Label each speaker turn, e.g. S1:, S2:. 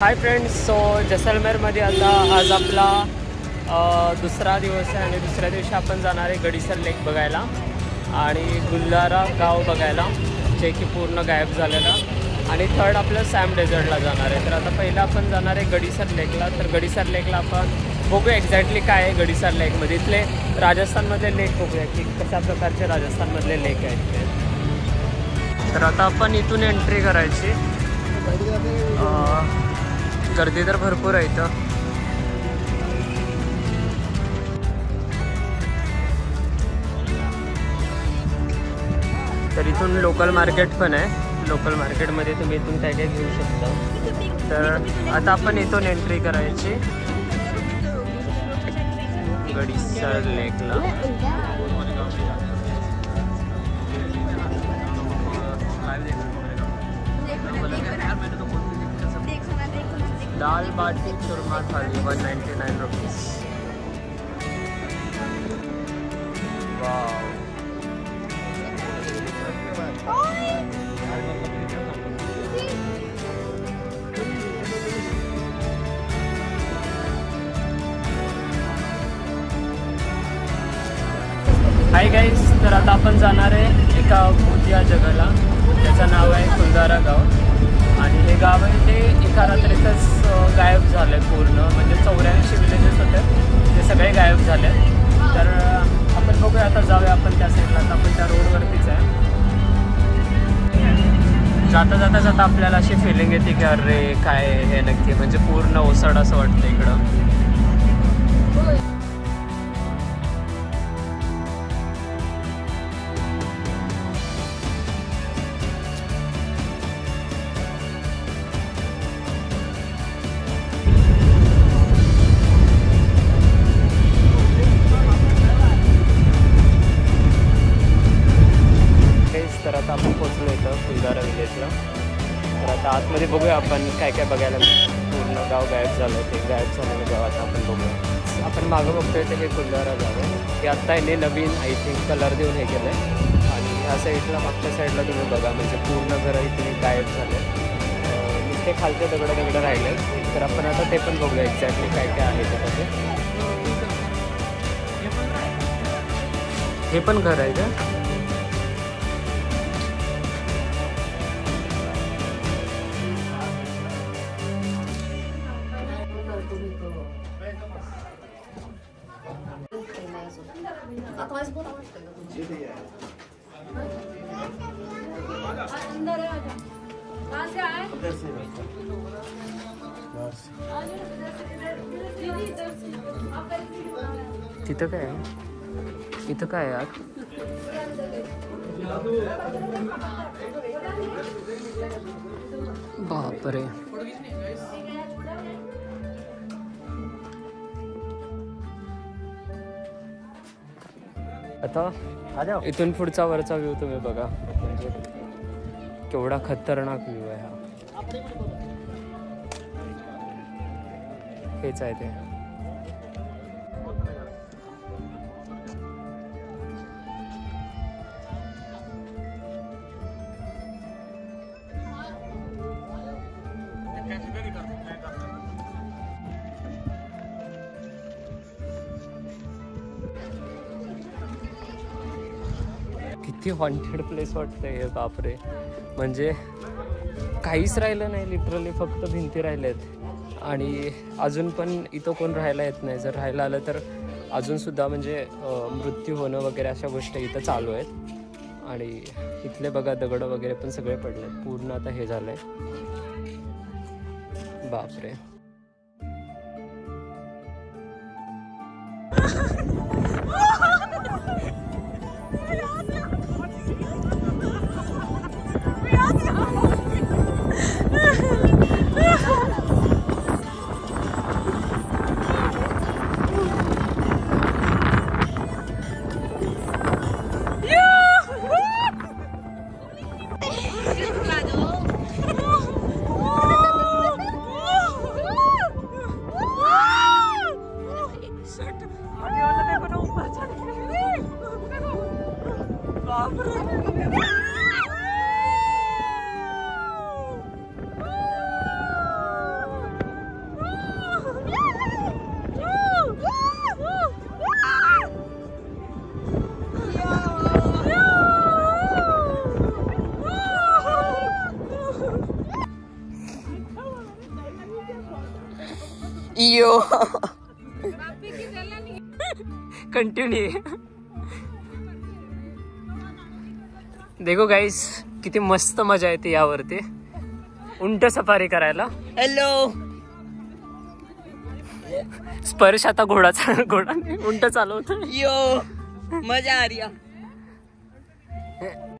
S1: Hi friends, सो जैसलमेरमध्ये आता आज आपला दुसरा दिवस आहे आणि दुसऱ्या दिवशी आपण जाणार आहे गडीसर लेक बघायला आणि गुल्हारा गाव बघायला, जे की पूर्ण गायब झालेलं. आणि थर्ड आपलं सॅम डेझर्टला जाणार आहे. तर आता पहिलं आपण जाणार आहे गडीसर लेकला. तर गडीसर लेकला आपण बघूया एक्झॅक्टली काय आहे गडीसर लेकमध्ये. इथले राजस्थानमधले लेक बघूया की कशा प्रकारचे राजस्थानमधले लेक आहेत ते. तर आता आपण इथून एंट्री करायची. गर्दी तर भरपूर आहे इथं. तर इथून लोकल मार्केट पण आहे. लोकल मार्केटमध्ये तुम्ही इथून काय काय घेऊ शकता. तर आता आपण इथून एंट्री करायची गडीसर लेकला. दाल बाटी चूरमा थाली 199 रुपीज. वाव. हाय गाईज, तर आता आपण जाणार आहे एका भूतिया जगाला, त्याचं नाव आहे गुल्हारा गाव. आणि हे गाव आहे ते एका रात्रीतच गायब झालं आहे पूर्ण. म्हणजे 84 विलेजेस होते, ते सगळे गायब झाले. तर आपण बघूया, आता जाऊया आपण त्या साईडला. आता आपण त्या रोडवरतीच आहे. जाता जाता आपल्याला अशी फिलिंग येते की अरे काय हे नक्की, म्हणजे पूर्ण ओसाड असं वाटतं इकडं. तर आता आपण पोचलो इथं गुल्हारा विलेजला. तर आता आतमध्ये बघूया आपण काय काय बघायला. पूर्ण गाव गायब झालं, ते गायब झालेलं गाव आता आपण बघूया. आपण मागं बघतोय ते हे गुल्हारा गाव आहे. हे आत्ता याने नवीन आय थिंक कलर देऊन हे केलं आहे. आणि ह्या साईडला, मागच्या साईडला तुम्ही बघा, म्हणजे पूर्ण घरं इथे गायब झाले. इथे खालचे दगड राहिले. तर आपण आता ते पण बघूया एक्झॅक्टली काय काय आहे त्यामध्ये. हे पण घर आहे का? तिथं काय आहे? इथं काय आहे आत? बापरे. आता इथून पुढचा वरचा व्ह्यू तुम्ही बघा, म्हणजे केवढा खतरनाक व्ह्यू आहे हा. हेच आहे ते. किती हॉन्टेड प्लेस वाटतंय हे. बापरे, म्हणजे काहीच राहिलं नाही लिटरली, फक्त भिंती राहिल्यात. आणि अजून पण इथं कोण राहायला येत नाही. जर राहायला आलं तर अजूनसुद्धा म्हणजे मृत्यू होणं वगैरे अशा गोष्टी इथं चालू आहेत. आणि इथले बघा दगड वगैरे पण सगळे पडले आहेत. पूर्ण आता हे झालं आहे. बापरे.
S2: यो
S1: कंटिन्यू. देखो गाईस किती मस्त मजा येते यावरती उंट सफारी करायला.
S2: हॅलो.
S1: स्पर्श आता घोडा उंट चालवतो.
S2: यो मजा आ रही है.